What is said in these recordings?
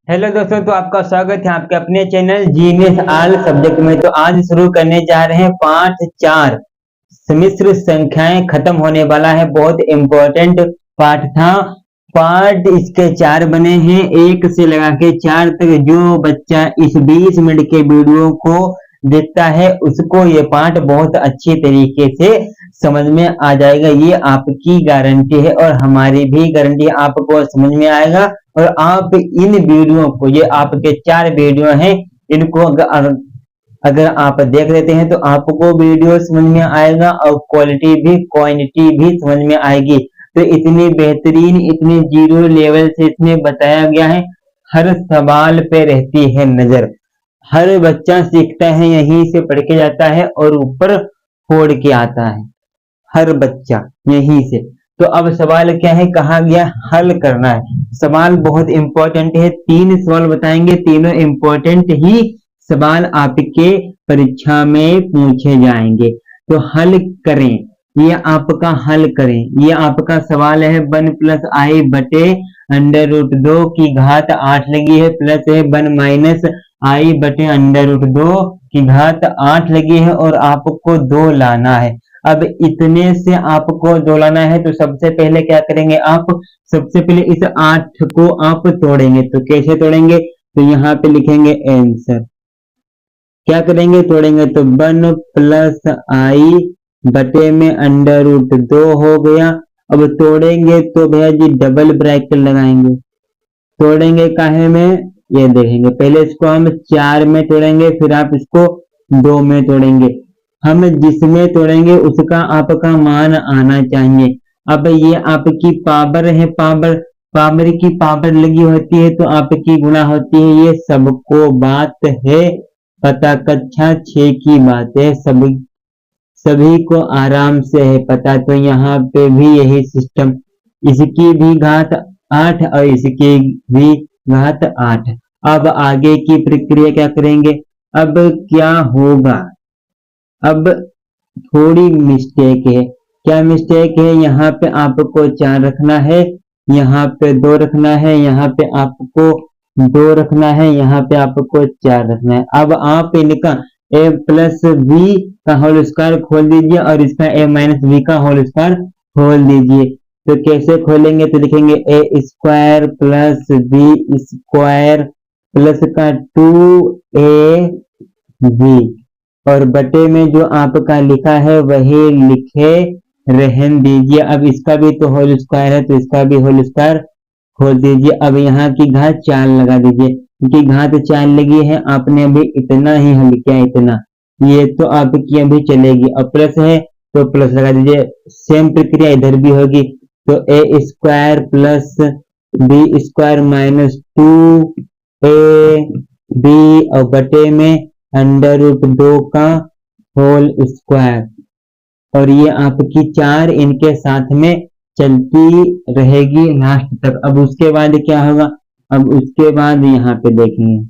Hello दोस्तों, तो आपका स्वागत है आपके अपने चैनल जीनियस ऑल सब्जेक्ट में। तो आज शुरू करने जा रहे हैं पाठ 4 सम्मिश्र संख्याएं खत्म होने वाला है। बहुत इंपॉर्टेंट पाठ था। पार्ट इसके 4 बने हैं, 1 से लगा के 4 तक। जो बच्चा इस 20 मिनट के वीडियो को देखता है उसको ये पाठ बहुत अच्छी तरीके से समझ में आ जाएगा। ये आपकी गारंटी है और हमारी भी गारंटी है, आपको समझ में आएगा। और आप इन वीडियो को, ये आपके 4 वीडियो हैं, इनको अगर आप देख लेते हैं तो आपको वीडियो समझ में आएगा और क्वालिटी भी क्वांटिटी भी समझ में आएगी। तो इतनी बेहतरीन, इतने जीरो लेवल से इसमें बताया गया है। हर सवाल पे रहती है नजर। हर बच्चा सीखता है, यहीं से पढ़ के जाता है और ऊपर फोड़ के आता है, हर बच्चा यहीं से। तो अब सवाल क्या है, कहा गया हल करना है। सवाल बहुत इंपॉर्टेंट है, 3 सवाल बताएंगे, तीनों इंपॉर्टेंट ही सवाल आपके परीक्षा में पूछे जाएंगे। तो हल करें, ये आपका हल करें। ये आपका सवाल है 1 + i बटे √2 की घात 8 लगी है, प्लस है 1 - i बटे √2 की घात 8 लगी है और आपको 2 लाना है। अब इतने से आपको 2 लाना है तो सबसे पहले क्या करेंगे आप, सबसे पहले इस 8 को आप तोड़ेंगे। तो कैसे तोड़ेंगे, तो यहाँ पे लिखेंगे आंसर। क्या करेंगे, तोड़ेंगे तो 1 + i बटे में √2 हो गया। अब तोड़ेंगे तो भैया जी डबल ब्रैकेट लगाएंगे। तोड़ेंगे काहे में, ये देखेंगे। पहले इसको हम 4 में तोड़ेंगे, फिर आप इसको 2 में तोड़ेंगे। हम जिसमें तोड़ेंगे उसका आपका मान आना चाहिए। अब ये आपकी पावर है, पावर की पावर लगी होती है तो आपकी गुणा होती है। ये सबको बात है पता, कक्षा 6 की बात है, सभी को आराम से है पता। तो यहाँ पे भी यही सिस्टम, इसकी भी घात 8 और इसकी भी घात 8। अब आगे की प्रक्रिया क्या करेंगे, अब क्या होगा, अब थोड़ी मिस्टेक है। क्या मिस्टेक है, यहाँ पे आपको 4 रखना है, यहाँ पे 2 रखना है, यहाँ पे आपको 2 रखना है, यहाँ पे आपको 4 रखना है। अब आप इनका a + b का होल स्क्वायर खोल दीजिए और इसका a - b का होल स्क्वायर खोल दीजिए। तो कैसे खोलेंगे, तो लिखेंगे a² + b² प्लस का 2ab और बटे में जो आपका लिखा है वही लिखे रहन दीजिए। अब इसका भी तो होल स्क्वायर है तो इसका भी होल स्क्वायर खोल दीजिए। अब यहाँ की घात 4 लगा दीजिए, क्योंकि घात 4 लगी है। आपने अभी इतना ही हल किया, इतना, ये तो आपकी अभी चलेगी। और प्लस है तो प्लस लगा दीजिए। सेम प्रक्रिया इधर भी होगी। तो a² + b² - 2ab और बटे में √2 का होल स्क्वायर। और ये आपकी 4 इनके साथ में चलती रहेगी लास्ट तक। अब उसके बाद क्या होगा, अब उसके बाद यहाँ पे देखेंगे,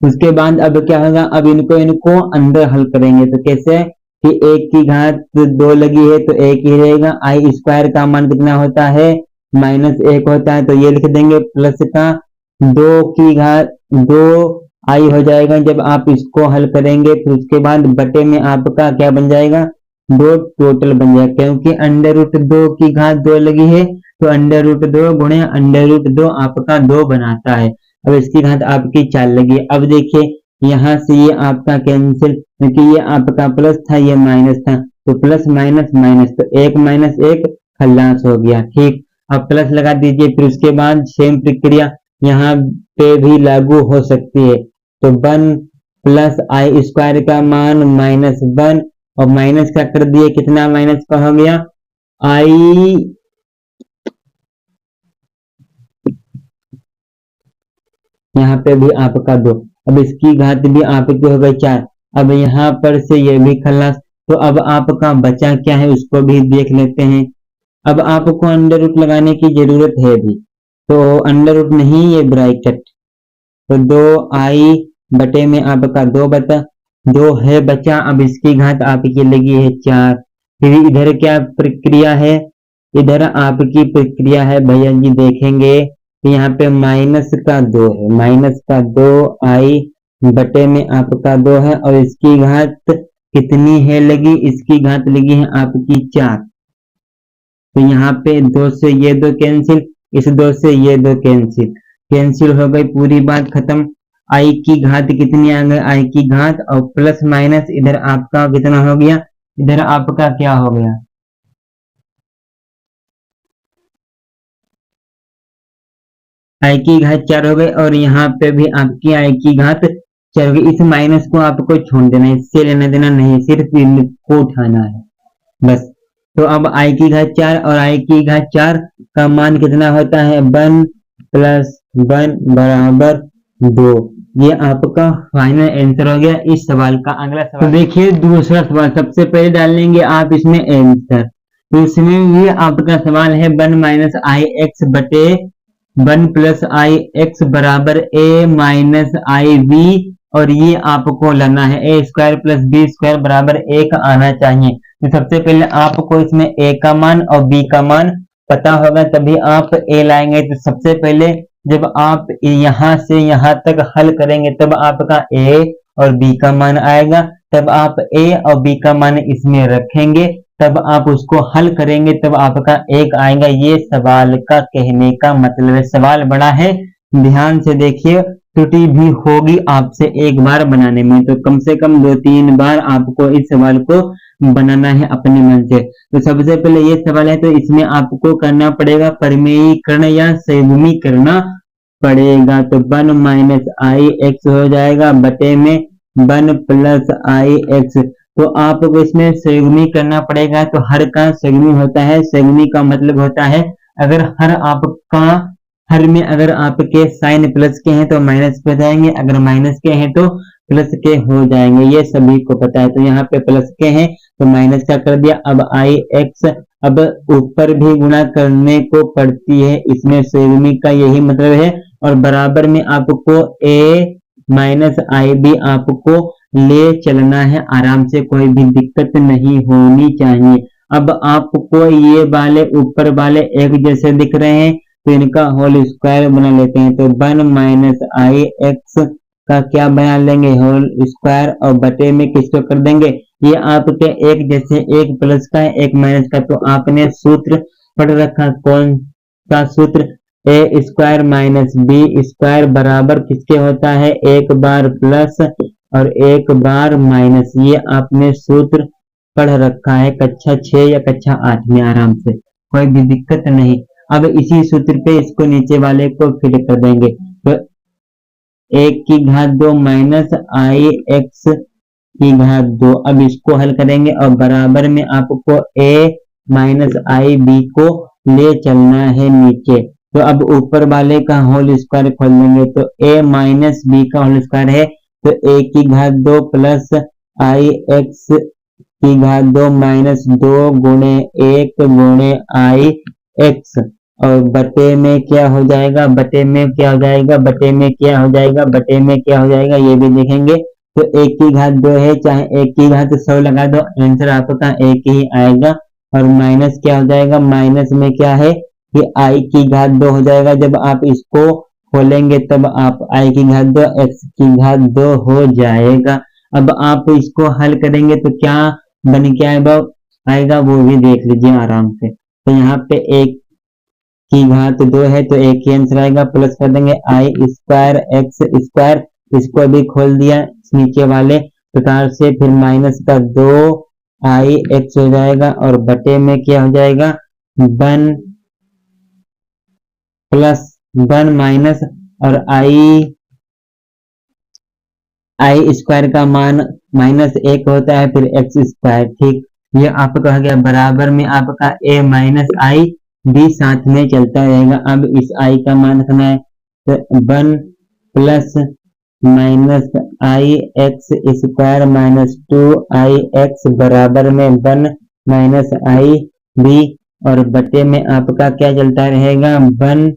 उसके बाद अब क्या होगा, अब इनको अंदर हल करेंगे। तो कैसे कि 1 की घात 2 लगी है तो 1 ही रहेगा। i² का मान कितना होता है, -1 होता है, तो ये लिख देंगे। प्लस का 2 की घात 2 i हो जाएगा जब आप इसको हल करेंगे। फिर उसके बाद बटे में आपका क्या बन जाएगा, 2 टोटल बन जाएगा, क्योंकि √2 की घात 2 लगी है तो √2 गुणे √2 आपका 2 बनाता है। अब इसकी घात आपकी 4 लगी है। अब देखिए यहाँ से ये आपका कैंसिल, क्योंकि ये आपका प्लस था ये माइनस था, तो प्लस माइनस माइनस, तो 1 - 1 खल्लास हो गया। ठीक, अब प्लस लगा दीजिए। फिर उसके बाद सेम प्रक्रिया यहाँ पे भी लागू हो सकती है। तो 1 + i² का मान -1 और माइनस का कर दिए, कितना माइनस का हो गया, i यहाँ पे भी आपका 2। अब इसकी घात भी आपकी हो गई 4। अब यहाँ पर से ये भी खल्लास। तो अब आपका बचा क्या है उसको भी देख लेते हैं। अब आपको अंडर रूट लगाने की जरूरत है भी, तो अंडर रूट नहीं, ये ब्रैकेट। तो 2i बटे में आपका 2 है बचा। अब इसकी घात आपकी लगी है 4। फिर इधर क्या प्रक्रिया है, इधर आपकी प्रक्रिया है भैया जी, देखेंगे तो यहाँ पे माइनस का 2 है, माइनस का 2 आई बटे में आपका 2 है, और इसकी घात कितनी है लगी, इसकी घात लगी है आपकी 4। तो यहाँ पे 2 से ये 2 कैंसिल, इस 2 से ये 2 कैंसिल, कैंसिल हो गई, पूरी बात खत्म। आई की घात कितनी आ गई, आई की घात, और प्लस माइनस इधर आपका कितना हो गया, इधर आपका क्या हो गया, आई की घात 4 हो गई, और यहाँ पे भी आपकी आई की घात 4 हो गई। इस माइनस को आपको छोड़ देना है, इससे लेना देना नहीं, सिर्फ इनको उठाना है बस। तो अब आई की घात 4 और आई की घात 4 का मान कितना होता है, 1 प्लस 1 बराबर 2। ये आपका फाइनल आंसर हो गया इस सवाल का। अगला सवाल, तो देखिए दूसरा सवाल, सबसे पहले डाल लेंगे आप इसमें आंसर। तो इसमें ये आपका सवाल है 1 माइनस आई एक्स बटे 1 प्लस आई एक्स बराबर ए माइनस आई बी, और ये आपको लेना है ए स्क्वायर प्लस बी स्क्वायर बराबर 1 आना चाहिए। तो सबसे पहले आपको इसमें a का मान और b का मान पता होगा, तभी आप a लाएंगे। तो सबसे पहले जब आप यहाँ से यहाँ तक हल करेंगे तब आपका a और b का मान आएगा, तब आप a और b का मान इसमें रखेंगे, तब आप उसको हल करेंगे, तब आपका 1 आएगा। ये सवाल का कहने का मतलब है। सवाल बड़ा है, ध्यान से देखिए, त्रुटि भी होगी आपसे एक बार बनाने में, तो कम से कम 2-3 बार आपको इस सवाल को बनाना है अपने मन से। तो सबसे पहले ये सवाल है, तो इसमें आपको करना पड़ेगा परिमेयीकरण या संयुग्मीकरण पड़ेगा। तो 1 माइनस आई एक्स हो जाएगा बटे में 1 प्लस आई एक्स। तो आपको इसमें संयुग्मी करना पड़ेगा। तो हर का संयुग्मी होता है, संयुग्मी का मतलब होता है अगर हर में अगर आपके साइन प्लस के हैं तो माइनस के हो जाएंगे, अगर माइनस के हैं तो प्लस के हो जाएंगे, ये सभी को पता है। तो यहाँ पे प्लस के हैं तो माइनस का कर दिया। अब आई एक्स, अब ऊपर भी गुणा करने को पड़ती है, इसमें संयुग्मी का यही मतलब है। और बराबर में आपको ए माइनस आई बी आपको ले चलना है आराम से, कोई भी दिक्कत नहीं होनी चाहिए। अब आपको ये वाले ऊपर वाले एक जैसे दिख रहे हैं तो इनका होल स्क्वायर बना लेते हैं। तो 1 माइनस आई एक्स का क्या बना लेंगे, होल स्क्वायर, और बटे में किसको कर देंगे, ये आपके एक जैसे, एक प्लस का है एक माइनस का। तो आपने सूत्र पढ़ रखा, कौन सा सूत्र, ए स्क्वायर माइनस बी स्क्वायर बराबर किसके होता है, एक बार प्लस और एक बार माइनस। ये आपने सूत्र पढ़ रखा है कक्षा 6 या कक्षा 8 में आराम से, कोई भी दिक्कत नहीं। अब इसी सूत्र पे इसको नीचे वाले को फिट कर देंगे। तो 1 की घात 2 माइनस आई एक्स की घात 2, अब इसको हल करेंगे और बराबर में आपको a माइनस आई बी को ले चलना है नीचे। तो अब ऊपर वाले का होल स्क्वायर खोल देंगे, तो a माइनस बी का होल स्क्वायर है, तो a की घात 2 प्लस आई एक्स की घात 2 माइनस 2 गुणे 1 गुणे आई एक्स, और बटे में क्या हो जाएगा, बटे में क्या हो जाएगा, बटे में क्या हो जाएगा, बटे में क्या हो जाएगा, ये भी देखेंगे। तो 1 की घात 2 है, चाहे 1 की घात 100 लगा दो, आंसर आपका 1 ही आएगा। और माइनस क्या हो जाएगा, माइनस में क्या है कि i की घात 2 हो जाएगा। जब आप इसको खोलेंगे तब आप i की घात 2 x की घात 2 हो जाएगा। अब आप इसको हल करेंगे तो क्या बन के आएगा वो भी देख लीजिए आराम से। तो यहाँ पे 1 की घात 2 है तो 1 ही आंसर आएगा, प्लस कर देंगे आई स्क्वायर एक्स स्क्वायर, इसको भी खोल दिया नीचे वाले प्रकार से, फिर माइनस का 2 आई एक्स हो जाएगा, और बटे में क्या हो जाएगा 1 प्लस 1 माइनस, और आई स्क्वायर का मान माइनस 1 होता है, फिर एक्स स्क्वायर। ठीक, ये आपका हो गया बराबर में आपका a माइनस आई बी साथ में चलता रहेगा। अब इस i का मान रखना है, तो 1 प्लस माइनस आई एक्स स्क्वायर माइनस 2 आई एक्स बराबर में 1 माइनस आई बी, और बटे में आपका क्या चलता रहेगा 1।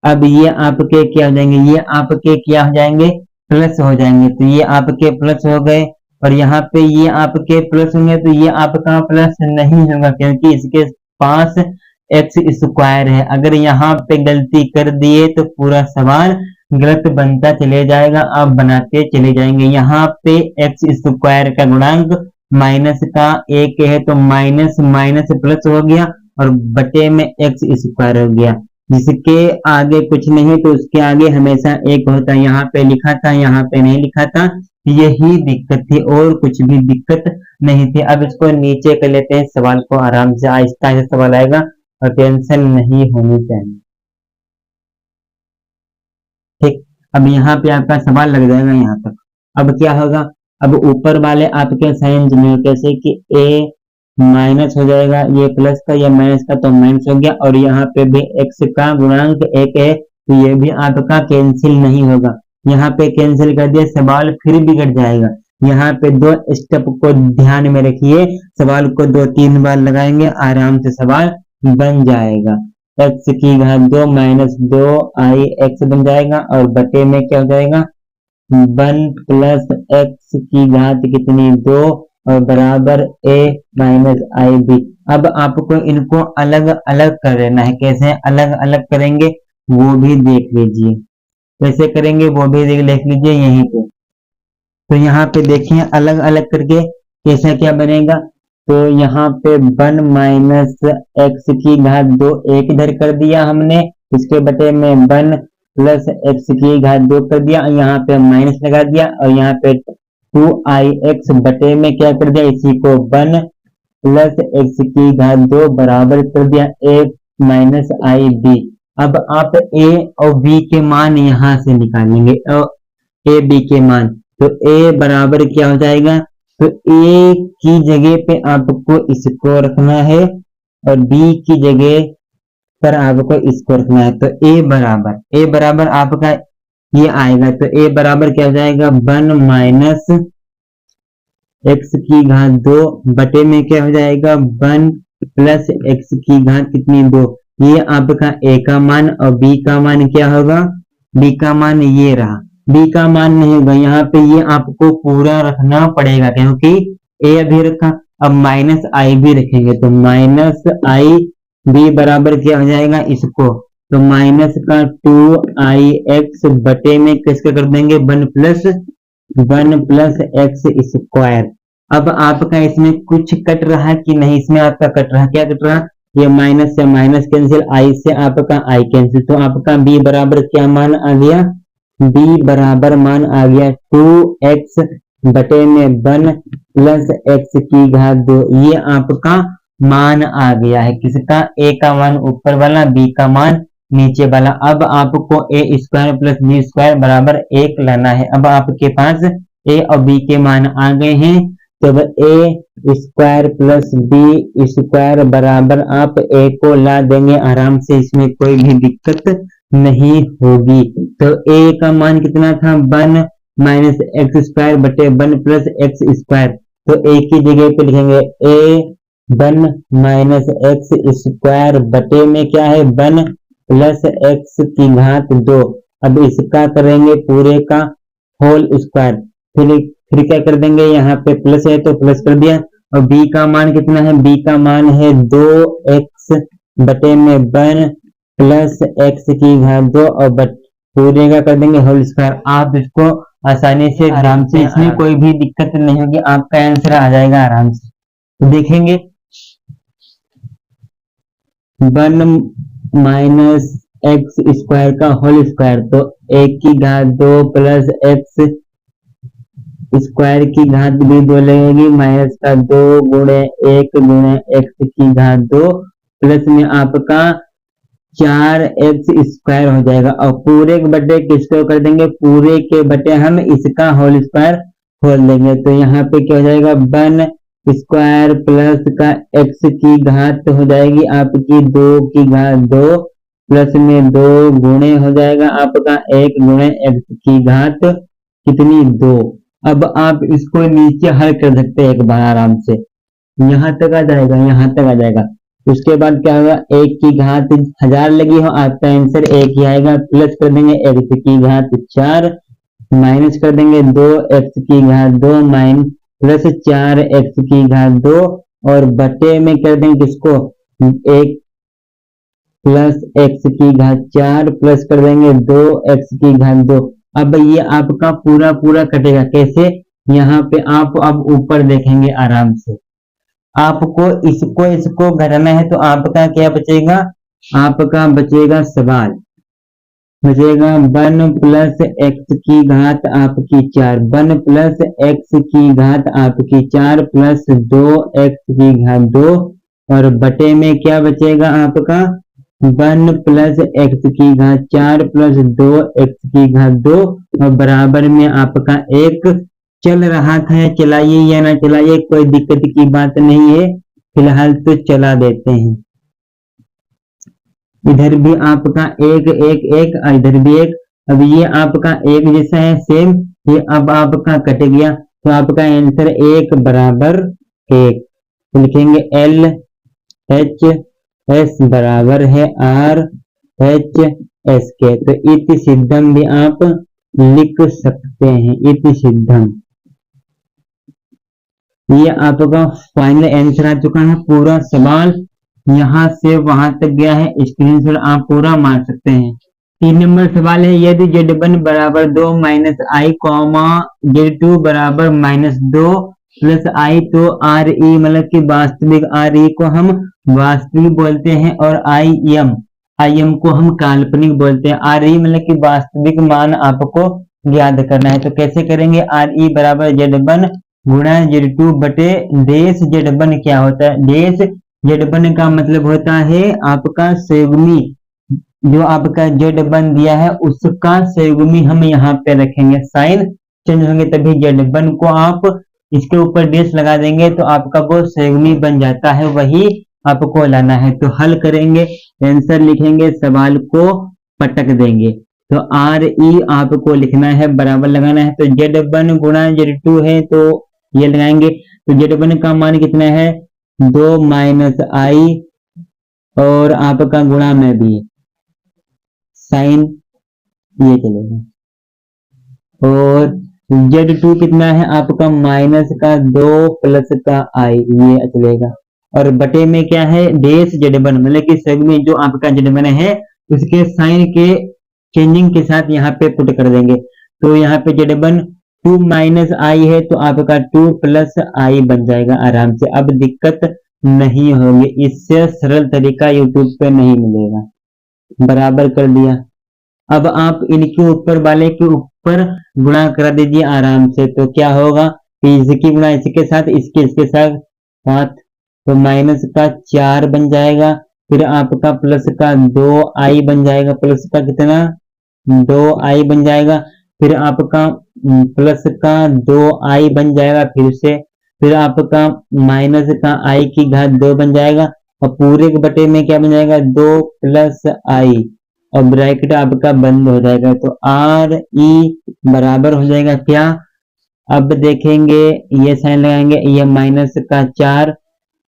अब ये आपके क्या हो जाएंगे, ये आपके क्या हो जाएंगे, प्लस हो जाएंगे। तो ये आपके प्लस हो गए, और यहाँ पे ये आपके प्लस होंगे, तो ये आपका प्लस नहीं होगा क्योंकि इसके पास एक्स स्क्वायर है। अगर यहाँ पे गलती कर दिए तो पूरा सवाल गलत बनता चले जाएगा, आप बनाते चले जाएंगे। यहाँ पे एक्स स्क्वायर का गुणांक माइनस का एक है तो माइनस माइनस प्लस हो गया और बटे में एक्स स्क्वायर हो गया। जिसके आगे कुछ नहीं तो उसके आगे हमेशा एक होता है। यहाँ पे लिखा था, यहाँ पे नहीं लिखा था, यही दिक्कत थी और कुछ भी दिक्कत नहीं थी। अब इसको नीचे कर लेते हैं, सवाल को आराम से, आहिस्ता आहिस्ता सवाल आएगा और टेंशन नहीं होनी चाहिए। ठीक, अब यहाँ पे आपका सवाल लग जाएगा यहाँ तक। अब क्या होगा, अब ऊपर वाले आपके साइन जुड़े कैसे कि a माइनस हो जाएगा, ये प्लस का ये माइनस का तो माइनस हो गया, और यहाँ पे भी x का गुणांक एक है तो ये भी आपका कैंसिल नहीं होगा। यहाँ पे कैंसिल कर दिया, सवाल फिर बिगड़ जाएगा। यहाँ पे दो स्टेप को ध्यान में रखिए, सवाल को 2-3 बार लगाएंगे, आराम से सवाल बन जाएगा। x की घात 2 माइनस 2i x बन जाएगा और बटे में क्या हो जाएगा 1 प्लस x की घात कितनी 2 और बराबर a माइनस आई बी। अब आपको इनको अलग अलग कर लेना है, कैसे अलग अलग करेंगे वो भी देख लीजिए, कैसे करेंगे वो भी देख लीजिए यहीं पे। तो यहाँ पे देखिए अलग अलग करके कैसा क्या बनेगा, तो यहाँ पे 1 माइनस एक्स की घात 2 एक इधर कर दिया हमने, इसके बटे में 1 प्लस एक्स की घात 2 कर दिया, यहाँ पे माइनस लगा दिया और यहाँ पे 2ix बटे में क्या कर दिया, इसी को 1 प्लस एक्स की घात 2 बराबर कर दिया a माइनस आई बी। अब आप a और b के मान यहाँ से निकालेंगे, a b के मान, तो a बराबर क्या हो जाएगा, तो a की जगह पे आपको इसको रखना है और b की जगह पर आपको इसको रखना है। तो a बराबर आपका ये आएगा, तो a बराबर क्या हो जाएगा 1 माइनस एक्स की घात 2 बटे में क्या हो जाएगा 1 प्लस एक्स की घात कितनी 2। ये आपका a का मान और b का मान क्या होगा, b का मान ये रहा, b का मान नहीं होगा, यहाँ पे ये आपको पूरा रखना पड़ेगा क्योंकि a अभी रखा, अब माइनस आई भी रखेंगे तो माइनस आई बी बराबर क्या हो जाएगा इसको, तो माइनस का 2ix बटे में किसके कर देंगे 1 प्लस एक्स स्क्वायर। अब आपका इसमें कुछ कट रहा है कि नहीं, इसमें आपका कट रहा है, क्या कट रहा है, ये माइनस से माइनस कैंसिल, आई से आपका आई कैंसिल, तो आपका b बराबर क्या मान आ गया, b बराबर मान आ गया 2x बटे में 1 प्लस एक्स की घात 2, ये आपका मान आ गया है। किसका, a का मान ऊपर वाला, b का मान नीचे वाला। अब आपको a square plus B square बराबर 1 लाना है। अब आपके पास a और b के मान आ गए हैं, तो a square plus B square बराबर आप a को ला देंगे आराम से, इसमें कोई भी दिक्कत नहीं होगी। तो a का मान कितना था 1 माइनस एक्स स्क्वायर बटे 1 प्लस एक्स स्क्वायर, तो a की जगह पे लिखेंगे a 1 माइनस एक्स स्क्वायर बटे में क्या है 1 प्लस एक्स की घात 2। अब इसका करेंगे पूरे का होल स्क्वायर, फिर क्या कर देंगे, यहाँ पे प्लस है तो प्लस कर दिया, और b का मान कितना है, b का मान है 2x बटे में 1 प्लस एक्स की घात 2 और पूरे का कर देंगे होल स्क्वायर। आप इसको आसानी से आराम से, इसमें कोई भी दिक्कत नहीं होगी, आपका आंसर आ जाएगा आराम से। तो देखेंगे 1 माइनस एक्स स्क्वायर का होल स्क्वायर, तो 1 की घात 2 प्लस एक्स स्क्वायर की घात भी 2 लगेगी, माइनस का 2 गुणे 1 गुणे एक्स की घात 2 प्लस में आपका 4x स्क्वायर हो जाएगा, और पूरे के बटे किसको कर देंगे, पूरे के बटे हम इसका होल स्क्वायर खोल देंगे, तो यहाँ पे क्या हो जाएगा 1 स्क्वायर प्लस का x की घात हो जाएगी आपकी 2 की घात 2 प्लस में 2 गुणे हो जाएगा आपका 1 गुणे x की घात कितनी 2। अब आप इसको नीचे हल कर सकते हैं एक बार आराम से, यहाँ तक आ जाएगा, यहाँ तक आ जाएगा। उसके बाद क्या होगा, 1 की घात 1000 लगी हो, आपका आंसर 1 ही आएगा, प्लस कर देंगे x की घात 4 माइनस कर देंगे 2x की घात 2 माइनस प्लस 4x की घात 2 और बटे में कर देंगे किसको 1 प्लस एक्स की घात 4 प्लस कर देंगे 2x की घात 2। अब ये आपका पूरा पूरा कटेगा कैसे, यहाँ पे आप अब ऊपर देखेंगे आराम से, आपको इसको इसको घटाना है तो आपका क्या बचेगा, आपका बचेगा सवाल बचेगा 1 प्लस एक्स की घात आपकी 4, 1 प्लस एक्स की घात आपकी 4 प्लस 2x की घात 2, और बटे में क्या बचेगा आपका 1 प्लस एक्स की घात 4 प्लस 2x की घात 2, और बराबर में आपका एक चल रहा था, चलाइए या ना चलाइए कोई दिक्कत की बात नहीं है, फिलहाल तो चला देते हैं। इधर भी आपका एक एक एक, इधर भी एक, अब ये आपका एक जैसा है सेम, ये अब आपका कट गया तो आपका आंसर एक बराबर एक, तो लिखेंगे एल एच एस बराबर है आर एच एस के, तो इति सिद्धम भी आप लिख सकते हैं, इति सिद्धम। ये आपका फाइनल आंसर आ चुका है, पूरा सवाल यहाँ से वहां तक गया है, स्क्रीनशॉट आप पूरा मार सकते हैं। 3 नंबर सवाल है, यदि z1 बराबर 2 माइनस आई कॉमा z2 बराबर -2 प्लस आई, तो आर ई मतलब कि वास्तविक, आर ई को हम वास्तविक बोलते हैं और आई एम को हम काल्पनिक बोलते हैं। आर ई मतलब कि वास्तविक मान आपको याद करना है, तो कैसे करेंगे, आर ई बराबर z1 गुणा z2 बटे देश z1 क्या होता है, देश z1 का मतलब होता है आपका संयुग्मी, जो आपका z1 दिया है उसका संयुग्मी हम यहाँ पे रखेंगे, साइन चेंज होंगे तभी z1 को आप इसके ऊपर डेश लगा देंगे तो आपका वो संयुग्मी बन जाता है, वही आपको लाना है। तो हल करेंगे, आंसर लिखेंगे, सवाल को पटक देंगे, तो आर ई आपको लिखना है, बराबर लगाना है, तो z1 गुणा z2 है तो ये लगाएंगे, तो z1 का मान कितना है 2 माइनस आई, और आपका गुणा में भी साइन ये चलेगा, और z2 कितना है आपका माइनस का 2 प्लस का आई ये चलेगा, और बटे में क्या है डेश z1 मतलब कि संयुग्मी जो आपका z1 है उसके साइन के चेंजिंग के साथ यहाँ पे पुट कर देंगे, तो यहाँ पे z1 2 माइनस आई है तो आपका 2 प्लस आई बन जाएगा आराम से, अब दिक्कत नहीं होगी, इससे सरल तरीका यूट्यूब पे नहीं मिलेगा। बराबर कर दिया, अब आप इनके ऊपर वाले के ऊपर गुणा करा दीजिए आराम से, तो क्या होगा कि इसकी गुणा इसके साथ, इसके साथ, तो माइनस का 4 बन जाएगा, फिर आपका प्लस का 2 आई बन जाएगा, प्लस का कितना 2 आई बन जाएगा, फिर आपका प्लस का 2 आई बन जाएगा फिर आपका माइनस का आई की घात 2 बन जाएगा, और पूरे के बटे में क्या बन जाएगा 2 प्लस आई, और ब्रैकेट आपका बंद हो जाएगा, तो आर ई बराबर हो जाएगा क्या, अब देखेंगे ये साइन लगाएंगे, ये माइनस का 4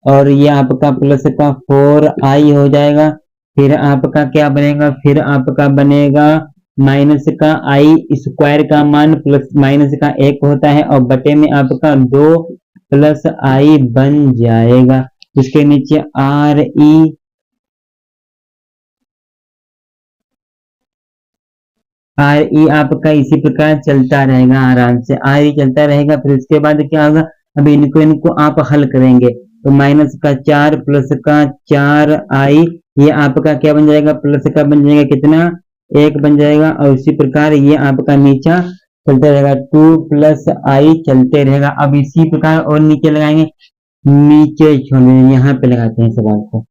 और ये आपका प्लस का 4 आई हो जाएगा, फिर आपका क्या बनेगा, फिर आपका बनेगा माइनस का आई स्क्वायर का मान प्लस माइनस का 1 होता है, और बटे में आपका 2 प्लस आई बन जाएगा, इसके नीचे आर ई आपका इसी प्रकार चलता रहेगा, आराम से आर ई चलता रहेगा, फिर उसके बाद क्या होगा, अब इनको आप हल करेंगे, तो माइनस का 4 प्लस का 4 आई ये आपका क्या बन जाएगा, प्लस का बन जाएगा कितना 1 बन जाएगा, और उसी प्रकार ये आपका नीचा चलते रहेगा 2 प्लस आई चलते रहेगा। अब इसी प्रकार और नीचे लगाएंगे, नीचे छोड़े यहाँ पे लगाते हैं सवाल को,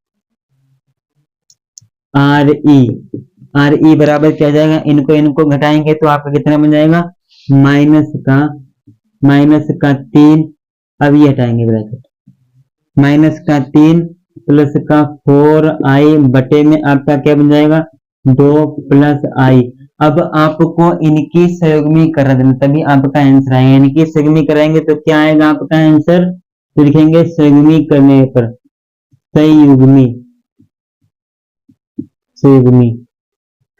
आर ई बराबर क्या जाएगा, इनको घटाएंगे तो आपका कितना बन जाएगा माइनस का 3, अब ये हटाएंगे ब्रैकेट, माइनस का 3 प्लस का 4 आई बटे में आपका क्या बन जाएगा 2 प्लस आई। अब आपको इनकी संयुग्मी कर देना तभी आपका आंसर आएगा, इनकी संयुग्मी कराएंगे तो क्या आएगा आपका आंसर, तो लिखेंगे संयुग्मी करने पर, संयुग्मी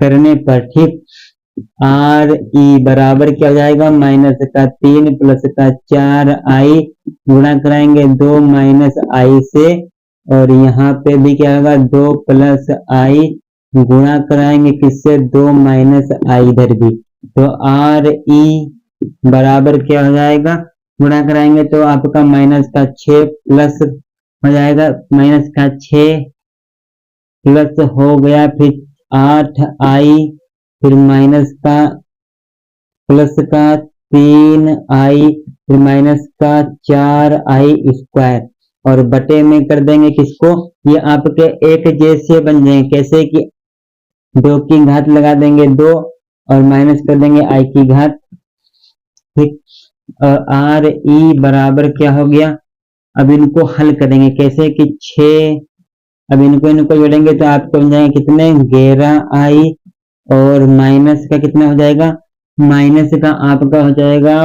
करने पर, ठीक, आर ई बराबर क्या हो जाएगा माइनस का 3 प्लस का 4 आई गुणा कराएंगे 2 माइनस आई से, और यहाँ पे भी क्या होगा 2 प्लस आई, गुणा कराएंगे किससे 2 माइनस आई इधर भी, तो आर ई बराबर क्या हो जाएगा, गुणा कराएंगे तो आपका माइनस का 6 प्लस हो जाएगा, माइनस का 6 प्लस हो गया, फिर 8 आई, फिर माइनस का प्लस का 3 आई, फिर माइनस का 4 आई स्क्वायर, और बटे में कर देंगे किसको, ये आपके एक जैसे बन जाएंगे, कैसे कि 2 की घात लगा देंगे 2 और माइनस कर देंगे आई की घात, ठीक। और आर ई बराबर क्या हो गया, अब इनको हल करेंगे कैसे कि 6, अब इनको जोड़ेंगे तो आपको बन जाएंगे कितने 11 आई, और माइनस का कितना हो जाएगा, माइनस का आपका हो जाएगा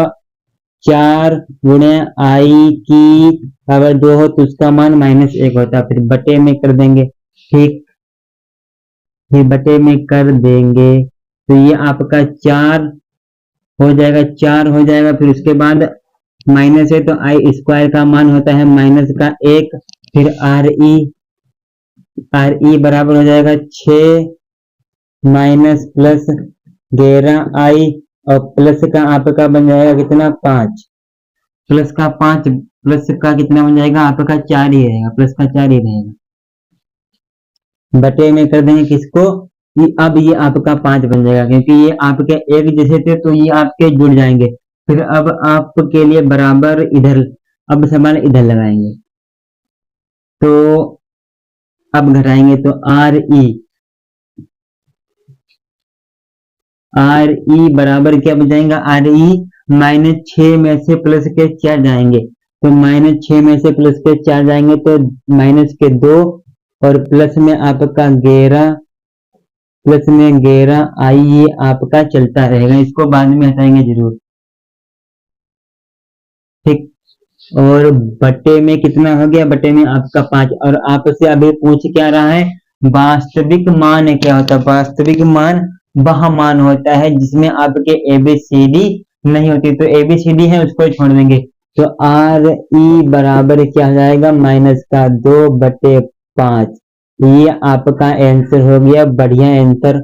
4 गुणे आई की पावर 2 हो तो उसका मान -1 होता है, फिर बटे में कर देंगे, ठीक, फिर बटे में कर देंगे तो ये आपका 4 हो जाएगा, 4 हो जाएगा, फिर उसके बाद माइनस है तो आई स्क्वायर का मान होता है -1, फिर आर ई बराबर हो जाएगा 6 माइनस प्लस 11 आई, और प्लस का आपका बन जाएगा कितना 5, प्लस का 5 प्लस का कितना बन जाएगा आपका 4 ही रहेगा, प्लस का 4 ही रहेगा, बटे में कर देंगे किसको, अब ये आपका 5 बन जाएगा, क्योंकि ये आपके एक जैसे थे तो ये आपके जुड़ जाएंगे, फिर अब आपके लिए बराबर इधर, अब सवाल इधर लगाएंगे तो अब घटाएंगे तो आर ई बराबर क्या बन आर ई -6 में से प्लस के 4 जाएंगे, तो -6 में से प्लस के 4 जाएंगे तो माइनस के 2 और प्लस में आपका 11, प्लस में 11 आई, ये आपका चलता रहेगा, इसको बाद में हटाएंगे जरूर, ठीक। और बटे में कितना हो गया, बटे में आपका 5, और आपसे अभी पूछ क्या रहा है, वास्तविक मान क्या होता है, वास्तविक मान वह मान होता है जिसमें आपके एबीसीडी नहीं होती, तो एबीसीडी है उसको छोड़ देंगे, तो आर ई बराबर क्या हो जाएगा माइनस का 2/5, ये आपका आंसर हो गया, बढ़िया आंसर,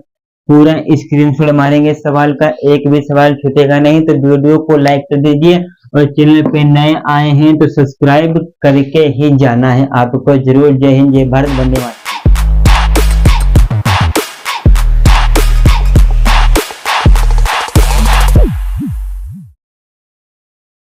पूरा स्क्रीनशॉट मारेंगे सवाल का, एक भी सवाल छूटेगा नहीं, तो वीडियो को लाइक कर दीजिए, और चैनल पे नए आए हैं तो सब्सक्राइब करके ही जाना है आपको जरूर। जय हिंद, जय भारत, वंदे मातरम।